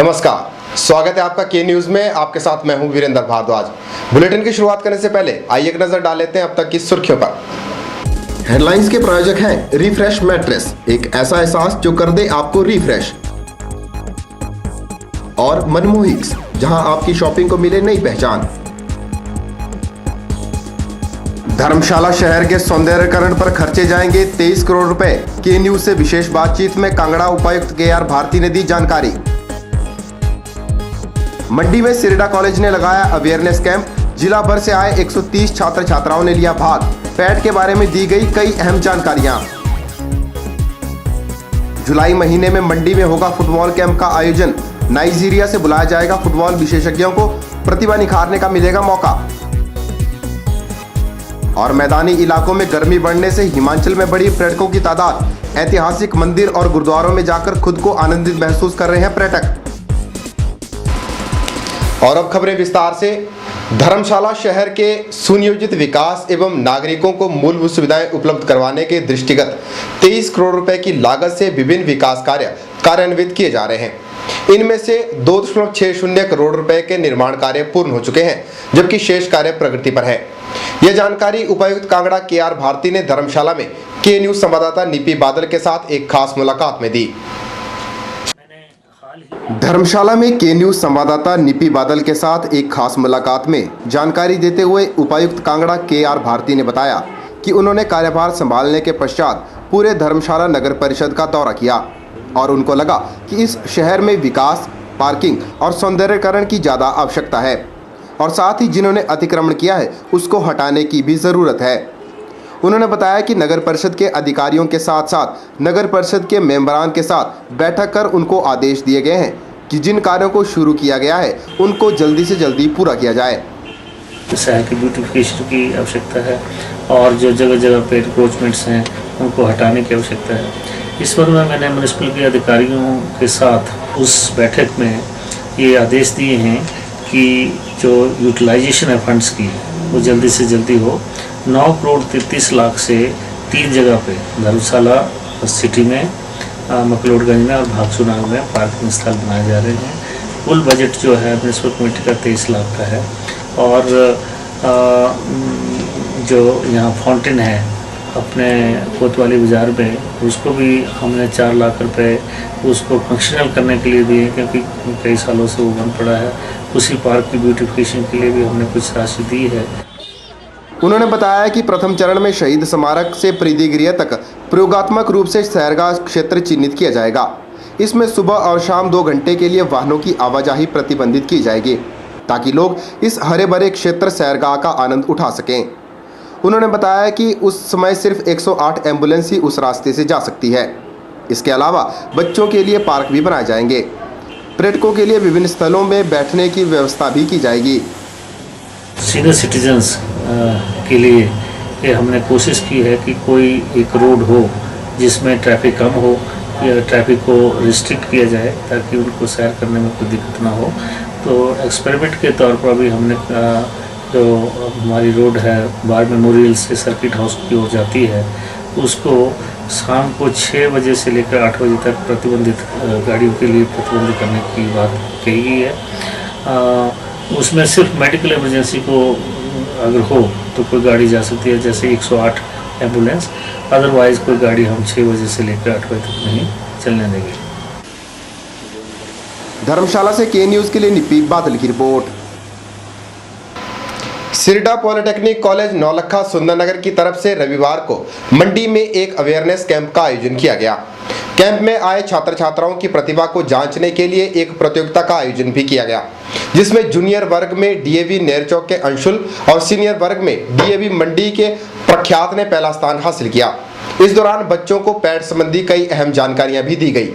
नमस्कार, स्वागत है आपका के न्यूज में। आपके साथ मैं हूं वीरेंद्र भारद्वाज। बुलेटिन की शुरुआत करने से पहले आइए एक नजर डाल लेते हैं अब तक की सुर्खियों पर। हेडलाइंस के प्रायोजक हैं रिफ्रेश मैट्रेस, एक ऐसा एहसास जो कर दे आपको रिफ्रेश। और मनमोहिक्स, जहां आपकी शॉपिंग को मिले नई पहचान। धर्मशाला शहर के सौंदर्यीकरण पर खर्चे जाएंगे 23 करोड़ रुपए। के न्यूज से विशेष बातचीत में कांगड़ा उपायुक्त के.आर. भारती ने दी जानकारी। मंडी में सिरडा कॉलेज ने लगाया अवेयरनेस कैंप। जिला भर से आए 130 छात्र छात्राओं ने लिया भाग। पैड के बारे में दी गई कई अहम जानकारियां। जुलाई महीने में मंडी में होगा फुटबॉल कैंप का आयोजन। नाइजीरिया से बुलाया जाएगा फुटबॉल विशेषज्ञों को, प्रतिभा निखारने का मिलेगा मौका। और मैदानी इलाकों में गर्मी बढ़ने से हिमाचल में बढ़ी पर्यटकों की तादाद। ऐतिहासिक मंदिर और गुरुद्वारों में जाकर खुद को आनंदित महसूस कर रहे हैं पर्यटक। और अब खबरें विस्तार से। धर्मशाला शहर के सुनियोजित विकास एवं नागरिकों को मूलभूत सुविधाएं उपलब्ध करवाने के दृष्टिगत 23 करोड़ रुपए की लागत से विभिन्न विकास कार्य कार्यान्वित किए जा रहे हैं। इनमें से 2.60 करोड़ रुपए के निर्माण कार्य पूर्ण हो चुके हैं, जबकि शेष कार्य प्रगति पर है। यह जानकारी उपायुक्त कांगड़ा के.आर. भारती ने धर्मशाला में के न्यूज संवाददाता निपी बादल के साथ एक खास मुलाकात में दी। धर्मशाला में के न्यूज संवाददाता निपी बादल के साथ एक खास मुलाकात में जानकारी देते हुए उपायुक्त कांगड़ा के.आर. भारती ने बताया कि उन्होंने कार्यभार संभालने के पश्चात पूरे धर्मशाला नगर परिषद का दौरा किया और उनको लगा कि इस शहर में विकास, पार्किंग और सौंदर्यीकरण की ज़्यादा आवश्यकता है और साथ ही जिन्होंने अतिक्रमण किया है उसको हटाने की भी ज़रूरत है। उन्होंने बताया कि नगर परिषद के अधिकारियों के साथ साथ नगर परिषद के मेंबरान के साथ बैठक कर उनको आदेश दिए गए हैं कि जिन कार्यों को शुरू किया गया है उनको जल्दी से जल्दी पूरा किया जाए। शहर की ब्यूटिफिकेशन की आवश्यकता है और जो जगह जगह पे इंक्रोचमेंट्स हैं उनको हटाने की आवश्यकता है। इस पर मैंने म्यूनिसिपल के अधिकारियों के साथ उस बैठक में ये आदेश दिए हैं कि जो यूटिलाइजेशन है फंड्स की वो जल्दी से जल्दी हो। 9 करोड़ 33 लाख से 3 जगह पे धर्मशाला सिटी में, मकलोडगंज में और भागसुनाग में पार्किंग स्थल बनाए जा रहे हैं। कुल बजट जो है म्यूनिसिपल कमेटी का 23 लाख का है और जो यहाँ फाउंटेन है अपने कोतवाली बाज़ार में उसको भी हमने 4 लाख रुपए उसको फंक्शनल करने के लिए दिए, क्योंकि कई सालों से वो बंद पड़ा है। उसी पार्क की ब्यूटिफिकेशन के लिए भी हमने कुछ राशि दी है। उन्होंने बताया कि प्रथम चरण में शहीद स्मारक से प्रीतिगृह तक प्रयोगात्मक रूप से सैरगाह क्षेत्र चिन्हित किया जाएगा। इसमें सुबह और शाम 2 घंटे के लिए वाहनों की आवाजाही प्रतिबंधित की जाएगी ताकि लोग इस हरे भरे क्षेत्र सैरगाह का आनंद उठा सकें। उन्होंने बताया कि उस समय सिर्फ 108 एम्बुलेंस ही उस रास्ते से जा सकती है। इसके अलावा बच्चों के लिए पार्क भी बनाए जाएंगे। पर्यटकों के लिए विभिन्न स्थलों में बैठने की व्यवस्था भी की जाएगी। सीनियर सिटीजन्स के लिए ये हमने कोशिश की है कि कोई एक रोड हो जिसमें ट्रैफिक कम हो या ट्रैफिक को रिस्ट्रिक्ट किया जाए ताकि उनको सैर करने में कोई दिक्कत ना हो। तो एक्सपेरिमेंट के तौर पर भी हमने जो हमारी रोड है बार मेमोरियल से सर्किट हाउस की ओर जाती है उसको शाम को 6 बजे से लेकर 8 बजे तक प्रतिबंधित गाड़ियों के लिए प्रतिबंधित करने की बात कही गई है। उसमें सिर्फ मेडिकल इमरजेंसी को अगर हो तो कोई गाड़ी जा सकती है, जैसे 108 एम्बुलेंस। अदरवाइज कोई गाड़ी हम 6 बजे से लेकर 8 बजे तक नहीं चलने देंगे। धर्मशाला से के न्यूज के लिए निपी बादल की रिपोर्ट। सिरडा पॉलिटेक्निक कॉलेज नौलखा सुंदरनगर की तरफ से रविवार को मंडी में एक अवेयरनेस कैंप का आयोजन किया गया। कैंप में आए छात्र छात्राओं की प्रतिभा को जांचने के लिए एक प्रतियोगिता का आयोजन भी किया गया, जिसमें जूनियर वर्ग में डीएवी नेरचौक के अंशुल और सीनियर वर्ग में डीएवी मंडी के प्रख्यात ने पहला स्थान हासिल किया। इस दौरान बच्चों को पैड संबंधी कई अहम जानकारियां भी दी गई।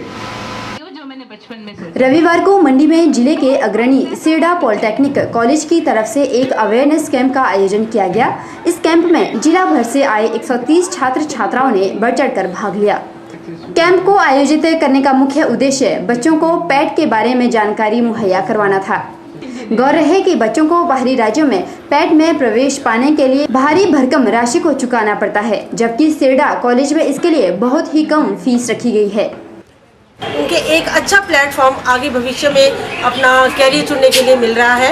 रविवार को मंडी में जिले के अग्रणी सिरडा पॉलिटेक्निक कॉलेज की तरफ से एक अवेयरनेस कैंप का आयोजन किया गया। इस कैंप में जिला भर से आए 130 छात्र छात्राओं ने बढ़ चढ़कर भाग लिया। कैंप को आयोजित करने का मुख्य उद्देश्य बच्चों को पैड के बारे में जानकारी मुहैया करवाना था। गौर है कि बच्चों को बाहरी राज्यों में पैड में प्रवेश पाने के लिए भारी भरकम राशि को चुकाना पड़ता है, जबकि सिरडा कॉलेज में इसके लिए बहुत ही कम फीस रखी गई है। उनके एक अच्छा प्लेटफॉर्म आगे भविष्य में अपना कैरियर चुनने के लिए मिल रहा है।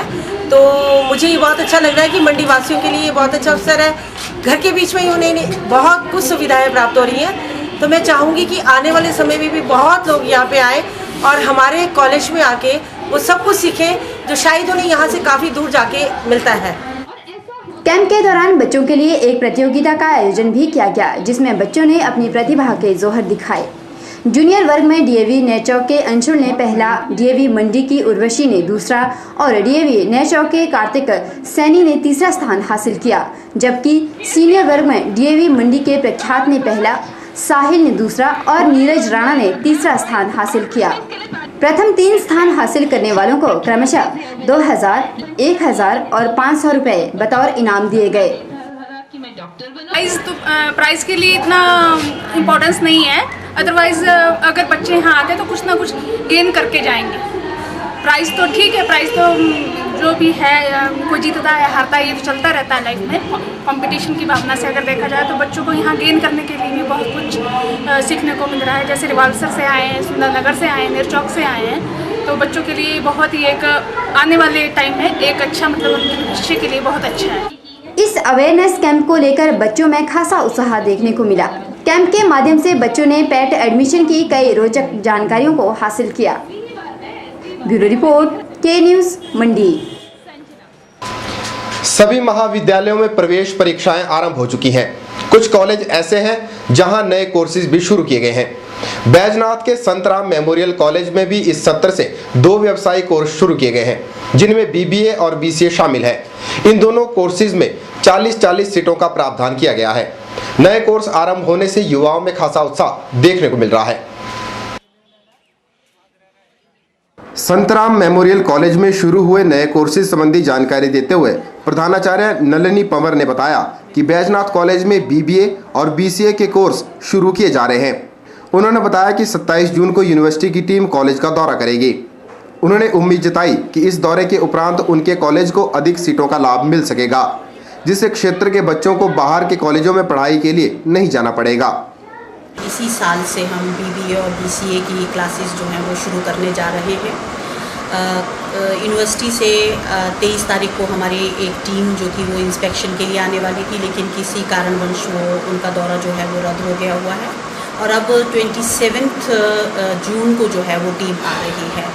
तो मुझे ये बहुत अच्छा लग रहा है कि मंडी वासियों के लिए ये बहुत अच्छा अवसर है। घर के बीच में ही उन्हें बहुत कुछ सुविधाएं प्राप्त हो रही हैं। तो मैं चाहूँगी कि आने वाले समय में भी बहुत लोग यहाँ पे आए और हमारे कॉलेज में आके वो सब कुछ सीखें जो शायद उन्हें यहाँ से काफ़ी दूर जाके मिलता है। कैंप के दौरान बच्चों के लिए एक प्रतियोगिता का आयोजन भी किया गया, जिसमें बच्चों ने अपनी प्रतिभा के जोहर दिखाए। जूनियर वर्ग में डीएवी नैचौक के अंशुल ने पहला, डीएवी मंडी की उर्वशी ने दूसरा और डीएवी नैचौक के कार्तिक सैनी ने तीसरा स्थान हासिल किया, जबकि सीनियर वर्ग में डीएवी मंडी के प्रख्यात ने पहला, साहिल ने दूसरा और नीरज राणा ने तीसरा स्थान हासिल किया। प्रथम 3 स्थान हासिल करने वालों को क्रमशः 2000, 1000 और 500 रुपए बतौर इनाम दिए गए। प्राइस के लिए इतना इम्पोर्टेंस नहीं है, अदरवाइज अगर बच्चे यहाँ आते हैं तो कुछ ना कुछ गेन करके जाएंगे। प्राइस तो ठीक है, प्राइस तो जो भी है, कोई जीतता है हारता है, ये तो चलता रहता है लाइफ में। कंपटीशन की भावना से अगर देखा जाए तो बच्चों को यहाँ गेन करने के लिए भी बहुत कुछ सीखने को मिल रहा है। जैसे रिवाल्सर से आए हैं, सुंदरनगर से आए हैं, नेरचौक से आए हैं, तो बच्चों के लिए बहुत ही एक आने वाले टाइम में एक अच्छा, मतलब उनके भविष्य के लिए बहुत अच्छा है। इस अवेयरनेस कैंप को लेकर बच्चों में खासा उत्साह देखने को मिला। कैंप के माध्यम से बच्चों ने पेट एडमिशन की कई रोचक जानकारियों को हासिल किया। ब्यूरो रिपोर्ट, के न्यूज़, मंडी। सभी महाविद्यालयों में प्रवेश परीक्षाएं आरंभ हो चुकी हैं। कुछ कॉलेज ऐसे हैं जहां नए कोर्सेज भी शुरू किए गए हैं। बैजनाथ के संतराम मेमोरियल कॉलेज में भी इस सत्र से 2 व्यावसायिक कोर्स शुरू किए गए हैं, जिनमें बीबीए और बीसीए शामिल है। इन दोनों कोर्सेज में 40-40 सीटों का प्रावधान किया गया है। नए कोर्स आरंभ होने से युवाओं में खासा उत्साह देखने को मिल रहा है। संतराम मेमोरियल कॉलेज में शुरू हुए नए कोर्सेज संबंधी जानकारी देते हुए प्रधानाचार्य नलिनी पंवर ने बताया कि बैजनाथ कॉलेज में बीबीए और बीसीए के कोर्स शुरू किए जा रहे हैं। उन्होंने बताया कि 27 जून को यूनिवर्सिटी की टीम कॉलेज का दौरा करेगी। उन्होंने उम्मीद जताई कि इस दौरे के उपरांत उनके कॉलेज को अधिक सीटों का लाभ मिल सकेगा, जिससे क्षेत्र के बच्चों को बाहर के कॉलेजों में पढ़ाई के लिए नहीं जाना पड़ेगा। इसी साल से हम बीबीए और बीसीए की क्लासेस जो हैं वो शुरू करने जा रहे हैं। यूनिवर्सिटी से 23 तारीख को हमारी एक टीम जो थी वो इंस्पेक्शन के लिए आने वाली थी, लेकिन किसी कारणवश वो उनका दौरा जो है वो रद्द हो गया हुआ है और अब 27 जून को जो है वो टीम आ रही है।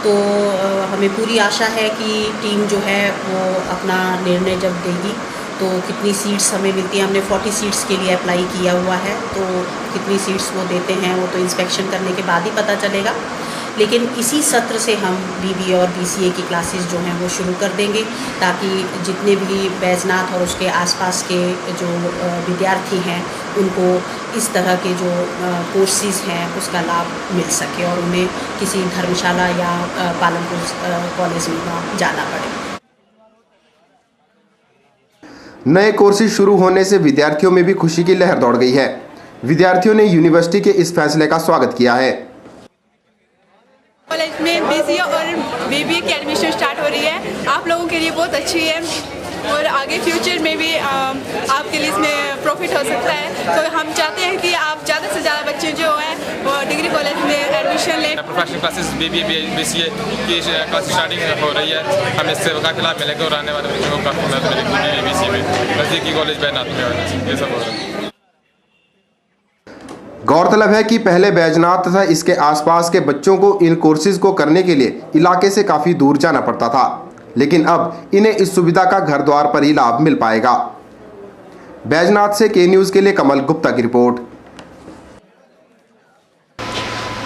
तो हमें पूरी आशा है कि टीम जो है वो अपना निर्णय जब देगी तो कितनी सीट्स हमें मिलती हैं। हमने 40 सीट्स के लिए अप्लाई किया हुआ है, तो कितनी सीट्स वो देते हैं वो तो इंस्पेक्शन करने के बाद ही पता चलेगा। लेकिन इसी सत्र से हम बीबीए और बीसीए की क्लासेस जो हैं वो शुरू कर देंगे, ताकि जितने भी बैजनाथ और उसके आसपास के जो विद्यार्थी हैं उनको इस तरह के जो कोर्सेज हैं उसका लाभ मिल सके और उन्हें किसी धर्मशाला या पालनपुर कॉलेज में ना जाना पड़े। नए कोर्सेज शुरू होने से विद्यार्थियों में भी खुशी की लहर दौड़ गई है। विद्यार्थियों ने यूनिवर्सिटी के इस फैसले का स्वागत किया है। कॉलेज में बीसीए और बीबीए की एडमिशन स्टार्ट हो रही है, आप लोगों के लिए बहुत अच्छी है और आगे फ्यूचर में भी आपके लिए इसमें प्रॉफिट हो सकता है। तो हम चाहते हैं कि आप ज़्यादा से ज़्यादा बच्चे जो हैं वो डिग्री कॉलेज में एडमिशन लें। प्रोफेशनल क्लासेस बीबीए बीसीए की क्लास स्टार्टिंग हो रही है, हमें इससे काफ़ी लाभ मिलेगा और आने वाले बच्चों को काफ़ी मदद मिलेगी बीबीए बीसीए में, नज़दीकी कॉलेज बैजनाथ में ये सब हो रहा है। गौरतलब है कि पहले बैजनाथ तथा इसके आसपास के बच्चों को इन कोर्सेज को करने के लिए इलाके से काफ़ी दूर जाना पड़ता था, लेकिन अब इन्हें इस सुविधा का घर द्वार पर ही लाभ मिल पाएगा। बैजनाथ से के न्यूज़ के लिए कमल गुप्ता की रिपोर्ट।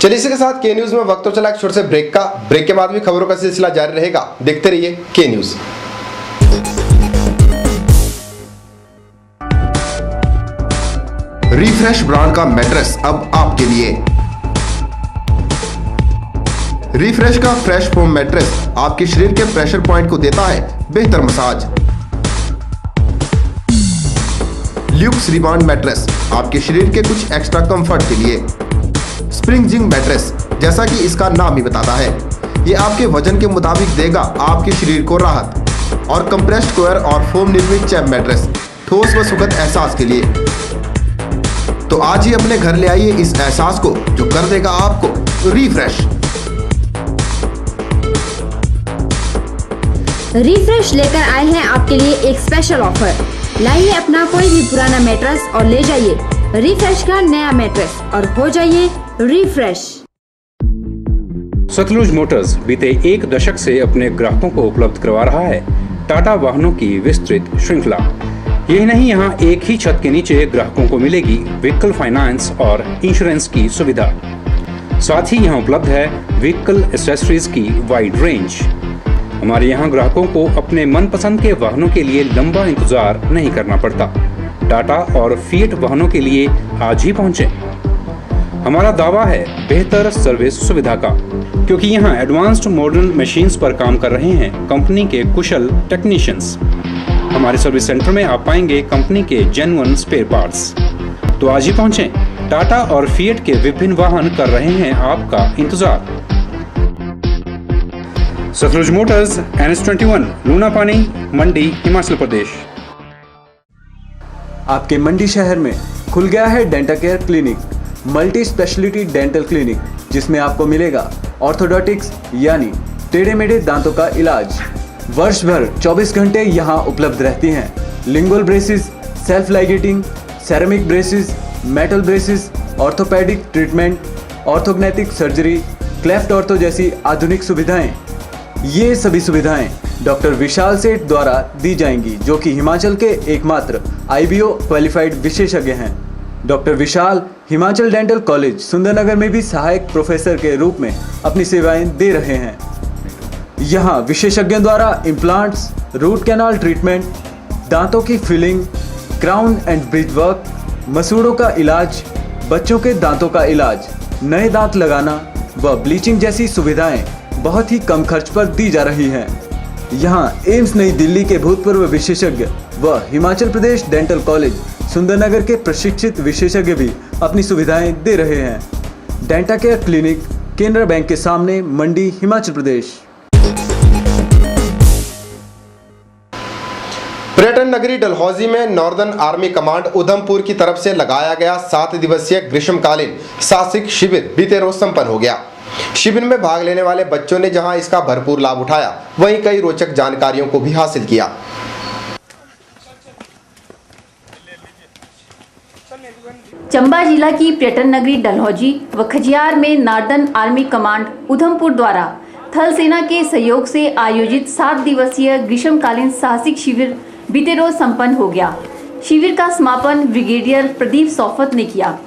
चलिए इसी के साथ के न्यूज़ में वक्त तो चला एक छोटे से ब्रेक का। ब्रेक के बाद भी खबरों का सिलसिला जारी रहेगा, देखते रहिए के न्यूज़। रिफ्रेश ब्रांड का मैट्रेस अब आपके लिए। रिफ्रेश का फ्रेश फोम मैट्रेस आपके शरीर के प्रेशर पॉइंट को देता है बेहतर मसाज। ल्यूक्स रिबाउंड मैट्रेस आपके शरीर के कुछ एक्स्ट्रा कंफर्ट के लिए। स्प्रिंग जिंग मैट्रेस, जैसा कि इसका नाम ही बताता है, ये आपके वजन के मुताबिक देगा आपके शरीर को राहत। और कंप्रेस्ड कोयर और फोम निर्मित चैप मैट्रेस ठोस व सुखद एहसास के लिए। तो आज ही अपने घर ले आइए इस एहसास को जो कर देगा आपको रिफ्रेश। रिफ्रेश लेकर आए हैं आपके लिए एक स्पेशल ऑफर। लाइए अपना कोई भी पुराना मैट्रेस और ले जाइए रिफ्रेश का नया मैट्रेस और हो जाइए रिफ्रेश। सतलुज मोटर्स बीते 1 दशक से अपने ग्राहकों को उपलब्ध करवा रहा है टाटा वाहनों की विस्तृत श्रृंखला। यही नहीं, यहाँ एक ही छत के नीचे ग्राहकों को मिलेगी व्हीकल फाइनेंस और इंश्योरेंस की सुविधा। साथ ही यहाँ उपलब्ध है व्हीकल एक्सेसरीज की वाइड रेंज। हमारे यहाँ ग्राहकों को अपने मनपसंद के वाहनों के लिए लंबा इंतजार नहीं करना पड़ता। टाटा और फिएट वाहनों के लिए आज ही पहुँचें। हमारा दावा है बेहतर सर्विस सुविधा का, क्योंकि यहाँ एडवांस्ड मॉडर्न मशीन्स पर काम कर रहे हैं कंपनी के कुशल टेक्नीशियंस। हमारे सर्विस सेंटर में आप पाएंगे कंपनी के जेन्युइन स्पेयर पार्ट्स। तो आज ही पहुँचें। टाटा और फिएट के विभिन्न वाहन कर रहे हैं आपका इंतजार। सतलुज मोटर्स, NH21, लूनापानी, मंडी, हिमाचल प्रदेश। आपके मंडी शहर में खुल गया है dental care clinic, multi speciality dental clinic, जिसमें आपको मिलेगा ऑर्थोडोंटिक्स यानी टेढ़े मेढ़े दांतों का इलाज। वर्ष भर 24 घंटे यहाँ उपलब्ध रहती हैं। Lingual braces, self ligating, ceramic braces, metal braces, orthopaedic treatment, orthognathic surgery, cleft ortho जैसी आधुनिक सुविधाएं। ये सभी सुविधाएं डॉक्टर विशाल सेठ द्वारा दी जाएंगी, जो कि हिमाचल के एकमात्र IBO क्वालिफाइड विशेषज्ञ हैं। डॉक्टर विशाल हिमाचल डेंटल कॉलेज सुंदरनगर में भी सहायक प्रोफेसर के रूप में अपनी सेवाएं दे रहे हैं। यहाँ विशेषज्ञों द्वारा इम्प्लांट्स, रूट कैनाल ट्रीटमेंट, दांतों की filling, crown and bridge work, मसूड़ों का इलाज, बच्चों के दांतों का इलाज, नए दांत लगाना व ब्लीचिंग जैसी सुविधाएं बहुत ही कम खर्च पर दी जा रही हैं। यहाँ एम्स नई दिल्ली के भूतपूर्व विशेषज्ञ व हिमाचल प्रदेश डेंटल कॉलेज सुंदरनगर के प्रशिक्षित विशेषज्ञ भी अपनी सुविधाएं दे रहे हैं। Denta care clinic, Canara bank के सामने, मंडी, हिमाचल प्रदेश। पर्यटन नगरी डलहौजी में नॉर्दर्न आर्मी कमांड उधमपुर की तरफ से लगाया गया 7 दिवसीय ग्रीष्मकालीन साहसिक शिविर बीते रोज संपन्न हो गया। शिविर में भाग लेने वाले बच्चों ने जहां इसका भरपूर लाभ उठाया, वहीं कई रोचक जानकारियों को भी हासिल किया। चंबा जिला की पर्यटन नगरी डलहौजी व खजियार में नॉर्दर्न आर्मी कमांड उधमपुर द्वारा थल सेना के सहयोग से आयोजित 7 दिवसीय ग्रीष्मकालीन साहसिक शिविर बीते रोज संपन्न हो गया। शिविर का समापन ब्रिगेडियर प्रदीप सौफत ने किया।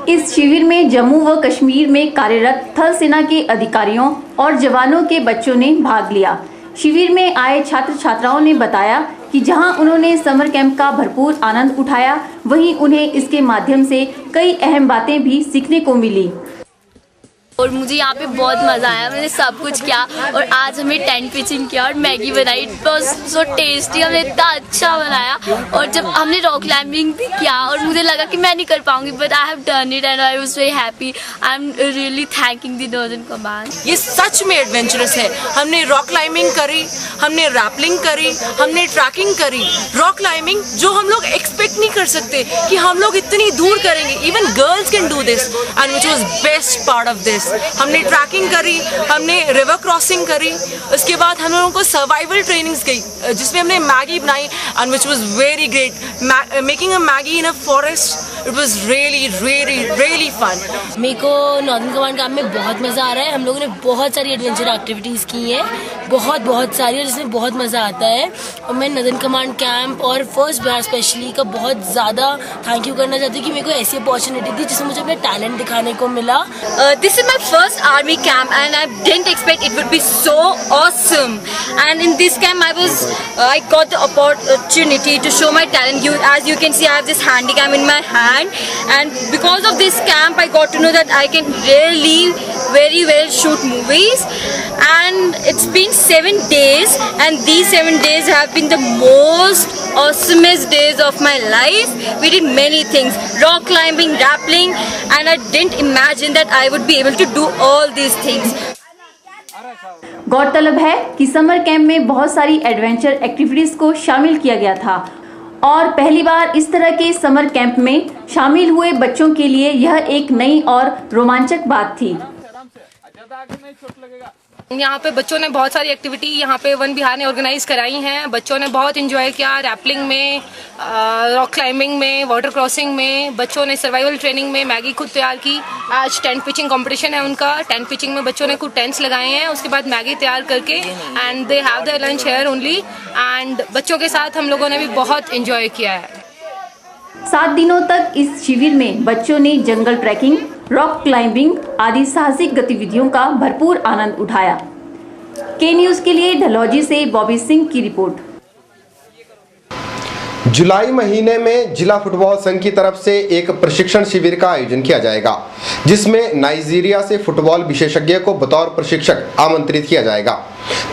इस शिविर में जम्मू व कश्मीर में कार्यरत थल सेना के अधिकारियों और जवानों के बच्चों ने भाग लिया। शिविर में आए छात्र छात्राओं ने बताया कि जहां उन्होंने समर कैंप का भरपूर आनंद उठाया, वहीं उन्हें इसके माध्यम से कई अहम बातें भी सीखने को मिली। और मुझे यहाँ पे बहुत मज़ा आया। मैंने सब कुछ किया और आज हमें टेंट पिचिंग किया और मैगी बनाई। इट वाज सो टेस्टी, हमने इतना अच्छा बनाया। और जब हमने रॉक क्लाइंबिंग भी किया और मुझे लगा कि मैं नहीं कर पाऊंगी, but I have done it and I was very happy. I am really thanking the northern command. ये सच में एडवेंचरस है। हमने रॉक क्लाइंबिंग करी, हमने रैपलिंग करी, हमने ट्रैकिंग करी। रॉक क्लाइंबिंग जो हम लोग एक्सपेक्ट नहीं कर सकते कि हम लोग इतनी दूर करेंगे। Even girls can do this and which was best part of this. हमने ट्रैकिंग करी, हमने रिवर क्रॉसिंग करी। उसके बाद हम लोगों को सर्वाइवल ट्रेनिंग्स गई, जिसमें हमने मैगी बनाई and which was very great. Making a Maggi in a forest, it was really really really fun. मेरे को नॉर्दर्न कमांड कैंप में बहुत मज़ा आ रहा है। हम लोगों ने बहुत सारी एडवेंचर एक्टिविटीज़ की हैं, बहुत सारी, और जिसमें बहुत मज़ा आता है। और मैं नॉर्दर्न कमांड कैंप और फर्स्ट बिहार स्पेशली का बहुत ज़्यादा थैंक यू करना चाहती हूँ कि मेरे को ऐसी अपॉर्चुनिटी थी जिसमें मुझे अपना टैलेंट दिखाने को मिला। This is my first army camp and I didn't expect it would be so awesome, and in this camp I got the opportunity to show my talent. As you can see, I have this handycam in my hand, and because of this camp I got to know that I can really very well shoot movies. And it's been 7 days, and these 7 days have been the most awesomest days of my life. We did many things, rock climbing, rappelling, and I didn't imagine that I would be able to do all these things. गौरतलब है कि summer camp में बहुत सारी adventure activities को शामिल किया गया था और पहली बार इस तरह के समर कैंप में शामिल हुए बच्चों के लिए यह एक नई और रोमांचक बात थी। यहाँ पे बच्चों ने बहुत सारी एक्टिविटी यहाँ पे वन विहार ने ऑर्गेनाइज कराई हैं। बच्चों ने बहुत एंजॉय किया, रैपलिंग में, रॉक क्लाइंबिंग में, वाटर क्रॉसिंग में। बच्चों ने सर्वाइवल ट्रेनिंग में मैगी खुद तैयार की। आज टेंट पिचिंग कंपटीशन है उनका। टेंट पिचिंग में बच्चों ने कुछ टेंट्स लगाए हैं, उसके बाद मैगी तैयार करके and they have their lunch here only. And बच्चों के साथ हम लोगों ने भी बहुत एंजॉय किया है। 7 दिनों तक इस शिविर में बच्चों ने जंगल ट्रैकिंग, रॉक क्लाइंबिंग आदि साहसिक गतिविधियों का भरपूर आनंद उठाया। के न्यूज़ के लिए डलहौजी से बॉबी सिंह की रिपोर्ट। जुलाई महीने में जिला फुटबॉल संघ की तरफ से एक प्रशिक्षण शिविर का आयोजन किया जाएगा, जिसमें नाइजीरिया से फुटबॉल विशेषज्ञ को बतौर प्रशिक्षक आमंत्रित किया जाएगा,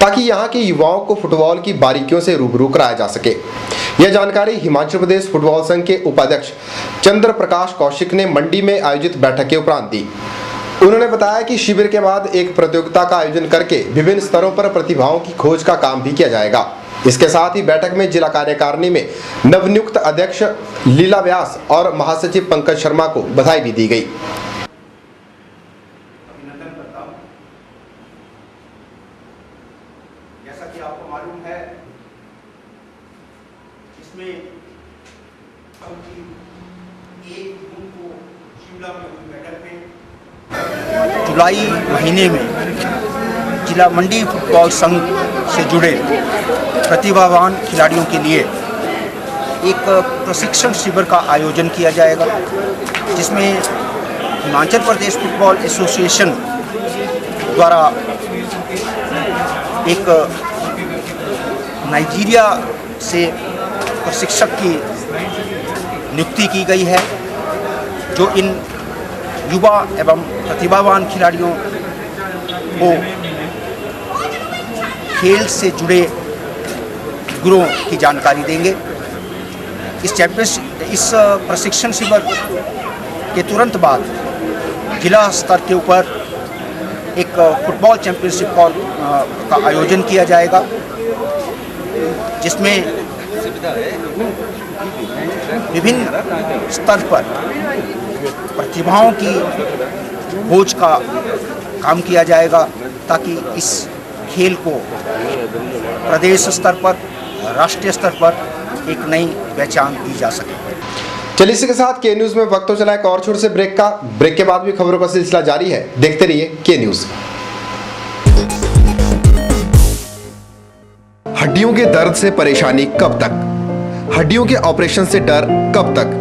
ताकि यहां के युवाओं को फुटबॉल की बारीकियों से रूबरू कराया जा सके। यह जानकारी हिमाचल प्रदेश फुटबॉल संघ के उपाध्यक्ष चंद्र प्रकाश कौशिक ने मंडी में आयोजित बैठक के उपरांत दी। उन्होंने बताया कि शिविर के बाद एक प्रतियोगिता का आयोजन करके विभिन्न स्तरों पर प्रतिभाओं की खोज का काम भी किया जाएगा। इसके साथ ही बैठक में जिला कार्यकारिणी में नवनियुक्त अध्यक्ष लीला व्यास और महासचिव पंकज शर्मा को बधाई भी दी गई। जैसा कि आपको मालूम है, इसमें एक जून को शिमला में हुई बैठक में जुलाई महीने में जिला मंडी फुटबॉल संघ से जुड़े प्रतिभावान खिलाड़ियों के लिए एक प्रशिक्षण शिविर का आयोजन किया जाएगा, जिसमें हिमाचल प्रदेश फुटबॉल एसोसिएशन द्वारा एक नाइजीरिया से प्रशिक्षक की नियुक्ति की गई है, जो इन युवा एवं प्रतिभावान खिलाड़ियों को खेल से जुड़े गुणों की जानकारी देंगे। इस प्रशिक्षण शिविर के तुरंत बाद जिला स्तर के ऊपर एक फुटबॉल चैंपियनशिप का आयोजन किया जाएगा, जिसमें विभिन्न स्तर पर प्रतिभाओं की खोज का काम किया जाएगा, ताकि इस खेल को प्रदेश स्तर पर, राष्ट्रीय स्तर पर एक नई पहचान दी जा सके। चलिए इसी के साथ के न्यूज में वक्त हो चला एक और छोटे से ब्रेक का। ब्रेक के बाद भी खबरों का सिलसिला जारी है, देखते रहिए के न्यूज। हड्डियों के दर्द से परेशानी कब तक? हड्डियों के ऑपरेशन से डर कब तक?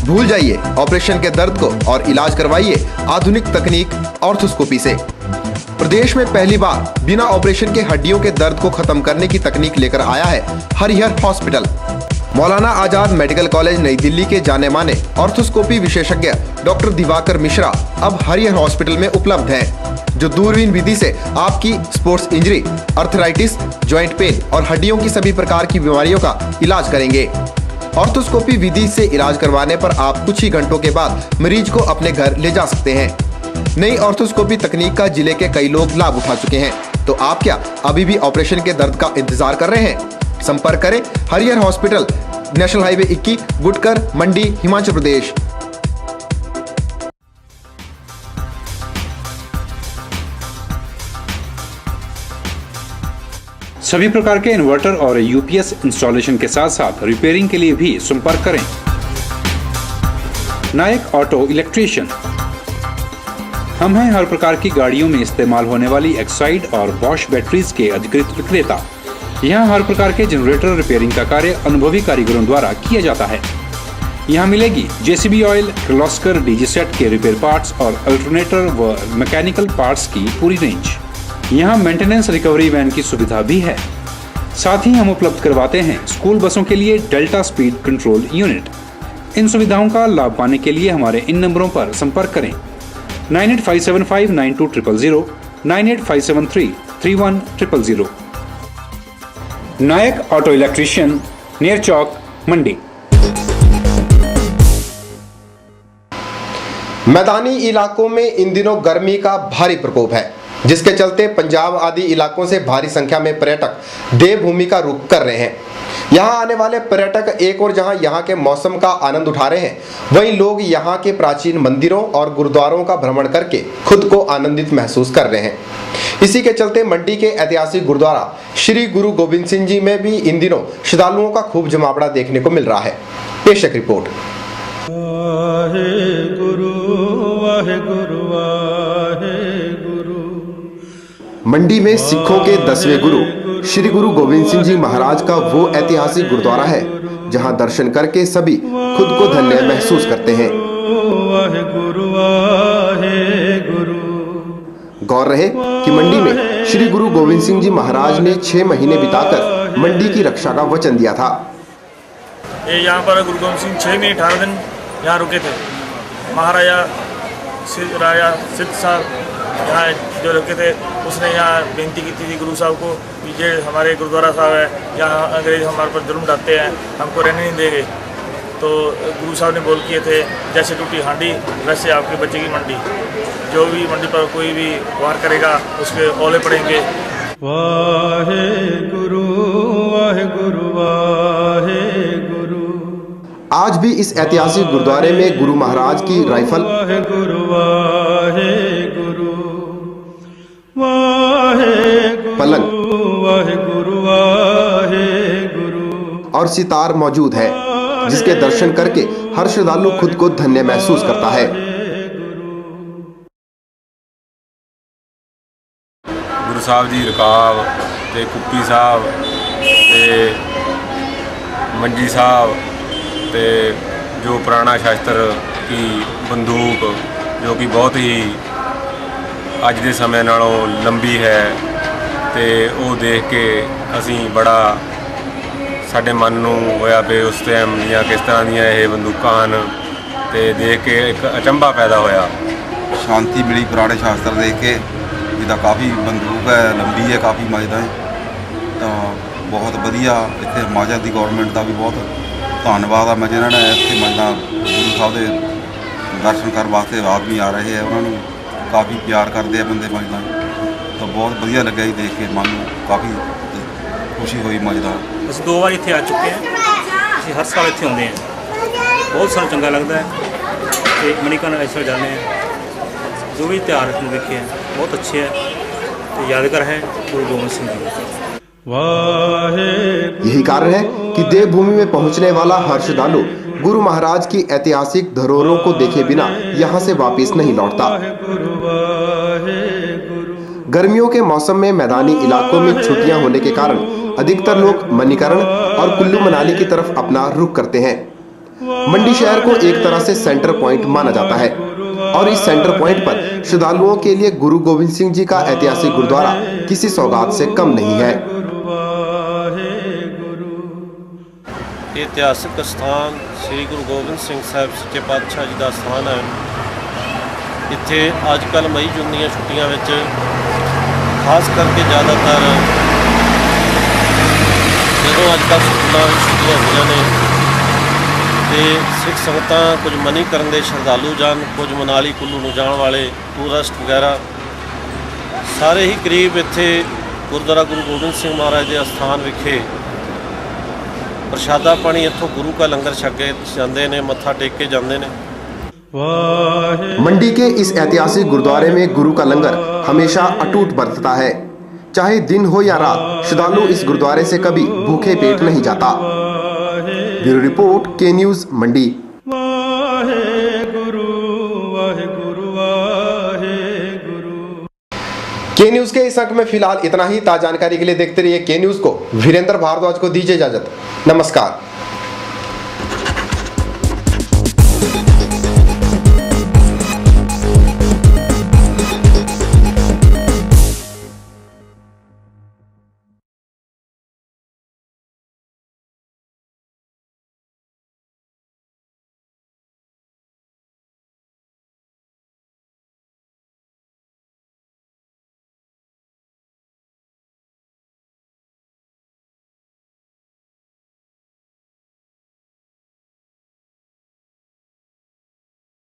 भूल जाइए ऑपरेशन के दर्द को और इलाज करवाइए आधुनिक तकनीक ऑर्थोस्कोपी से। प्रदेश में पहली बार बिना ऑपरेशन के हड्डियों के दर्द को खत्म करने की तकनीक लेकर आया है Harihar hospital. Maulana Azad medical college नई दिल्ली के जाने माने ऑर्थोस्कोपी विशेषज्ञ डॉक्टर दिवाकर मिश्रा अब हरिहर हॉस्पिटल में उपलब्ध हैं, जो दूरबीन विधि से आपकी sports injury, arthritis, joint pain और हड्डियों की सभी प्रकार की बीमारियों का इलाज करेंगे। ऑर्थोस्कोपी विधि से इलाज करवाने पर आप कुछ ही घंटों के बाद मरीज को अपने घर ले जा सकते हैं। नई ऑर्थोस्कोपी तकनीक का जिले के कई लोग लाभ उठा चुके हैं, तो आप क्या अभी भी ऑपरेशन के दर्द का इंतजार कर रहे हैं? संपर्क करें Harihar hospital, national highway 21, Gutkar, मंडी, हिमाचल प्रदेश। सभी प्रकार के इन्वर्टर और यूपीएस इंस्टॉलेशन के साथ साथ रिपेयरिंग के लिए भी संपर्क करें। नायक ऑटो इलेक्ट्रीशियन। हम हैं हर प्रकार की गाड़ियों में इस्तेमाल होने वाली एक्साइड और बॉश बैटरीज के अधिकृत विक्रेता। यहाँ हर प्रकार के जनरेटर रिपेयरिंग का कार्य अनुभवी कारीगरों द्वारा किया जाता है। यहाँ मिलेगी JCB oil, Kirloskar DG set के रिपेयर पार्ट्स और अल्टरनेटर व मैकेनिकल पार्ट्स की पूरी रेंज। यहाँ मेंटेनेंस रिकवरी वैन की सुविधा भी है। साथ ही हम उपलब्ध करवाते हैं स्कूल बसों के लिए डेल्टा स्पीड कंट्रोल यूनिट। इन सुविधाओं का लाभ पाने के लिए हमारे इन नंबरों पर संपर्क करें 9857592000, 9857331000। नायक ऑटो इलेक्ट्रीशियन, नियर चौक, मंडी। मैदानी इलाकों में इन दिनों गर्मी का भारी प्रकोप है, जिसके चलते पंजाब आदि इलाकों से भारी संख्या में पर्यटक देवभूमि का रुख कर रहे हैं। यहाँ आने वाले पर्यटक एक और जहाँ यहाँ के मौसम का आनंद उठा रहे हैं, वहीं लोग यहाँ के प्राचीन मंदिरों और गुरुद्वारों का भ्रमण करके खुद को आनंदित महसूस कर रहे हैं। इसी के चलते मंडी के ऐतिहासिक गुरुद्वारा श्री गुरु गोविंद सिंह जी में भी इन दिनों श्रद्धालुओं का खूब जमावड़ा देखने को मिल रहा है। पेश है रिपोर्ट। मंडी में सिखों के 10वें गुरु श्री गुरु गोविंद सिंह जी महाराज का वो ऐतिहासिक गुरुद्वारा है जहां दर्शन करके सभी खुद को धन्य महसूस करते हैं। गौर रहे कि मंडी में श्री गुरु गोविंद सिंह जी महाराज ने 6 महीने बिताकर मंडी की रक्षा का वचन दिया था। ये यहाँ पर गुरु गोविंद सिंह 6 महीने 18 दिन यहाँ रुके थे। महाराजा राजा सिद्ध साहब यहाँ जो रुके थे, उसने यहाँ बेनती की थी गुरु साहब को कि ये हमारे गुरुद्वारा साहब है, यहाँ अंग्रेज हमारे पर जुल्म ढाते हैं, हमको रहने नहीं देंगे। तो गुरु साहब ने बोल किए थे, जैसे टूटी हांडी वैसे आपकी बचेगी मंडी। जो भी मंडी पर कोई भी वार करेगा उसके ओले पड़ेंगे। वाहे गुरु वाहे गुरु वाहे गुरु। आज भी इस ऐतिहासिक गुरुद्वारे में गुरु महाराज की राइफल, पलंग और सितार मौजूद है, जिसके दर्शन करके हर श्रद्धालु खुद को धन्य महसूस करता है। गुरु साहब जी रकाब ते कुप्पी साहब ते मंजी साहब ते जो पुराना शास्त्र की बंदूक जो कि बहुत ही अज के समय नालों लंबी है, तो वो देख के असी बड़ा साडे मन नूं होया पे उस टाइम दियां किस तरह दियां ये बंदूकां हन, ते देख के एक अचंभा पैदा होया। शांति मिली पुराने शास्त्र देख के, जिदा काफ़ी बंदूक है, लंबी है, काफ़ी मजदा है, तो बहुत वधिया। इत्थे हिमाचल की गौरमेंट का भी बहुत धन्यवाद है। मैं जिन्होंने इतने मजदा गुरु साहब के दर्शन करने वास्ते आदमी आ रहे हैं, उन्होंने काफ़ी प्यार करते हैं बंदे मजदा, तो बहुत वधिया लगे जी देख के, मन काफ़ी खुशी हुई मजदा। ਅਸੀਂ 2 ਵਾਰ ਇੱਥੇ ਆ ਚੁੱਕੇ ਹਾਂ, ਅਸੀਂ ਹਰ ਸਾਲ ਇੱਥੇ ਆਉਂਦੇ ਹਾਂ, ਬਹੁਤ ਸਾਨੂੰ ਚੰਗਾ ਲੱਗਦਾ ਹੈ ਤੇ ਮਣੀਕਰਨ ਇਸ ਵਾਰ ਜਾਂਦੇ ਹਾਂ। जो भी त्यौहार इसमें देखे हैं बहुत अच्छे हैं, तो यादगार है गुरु गोविंद सिंह जी। यही कारण है कि देवभूमि में पहुंचने वाला हर श्रद्धालु गुरु महाराज की ऐतिहासिक धरोहरों को देखे बिना यहाँ से वापस नहीं लौटता। गर्मियों के मौसम में मैदानी इलाकों में छुट्टियां होने के कारण अधिकतर लोग मणिकरण और कुल्लू मनाली की तरफ अपना रुख करते हैं। मंडी शहर को एक तरह से सेंटर पॉइंट माना जाता है और इस सेंटर पॉइंट पर श्रद्धालुओं के लिए गुरु गोविंद सिंह जी का ऐतिहासिक गुरुद्वारा किसी सौगात से कम नहीं है। ऐतिहासिक स्थान श्री गुरु गोविंद सिंह साहब सच्चे पातशाह जी का स्थान है। इत्थे अजकल मई जून दी छुट्टियां विच खास करके ज़्यादातर जो अजकल स्कूलों में छुट्टियां होईयां ने ते सिख संगतां कुछ मणीकरण के श्रद्धालु जान, कुछ मनाली कुल्लू नूं जाण वाले टूरिस्ट वगैरह सारे ही करीब इत्थे गुरुद्वारा गुरु गोबिंद सिंह महाराज के स्थान विखे प्रशादा पानी इत्थों गुरु का लंगर छक के जाते हैं, मत्था टेक के जाते हैं। मंडी के इस ऐतिहासिक गुरुद्वारे में गुरु का लंगर हमेशा अटूट बरतता है। चाहे दिन हो या रात, श्रद्धालु इस गुरुद्वारे से कभी भूखे पेट नहीं जाता। ब्यूरो रिपोर्ट, के न्यूज़, मंडी। के न्यूज़ के इस अंक में फिलहाल इतना ही। ताज़ा जानकारी के लिए देखते रहिए के न्यूज़ को। वीरेंद्र भारद्वाज को दीजिए इजाजत। नमस्कार।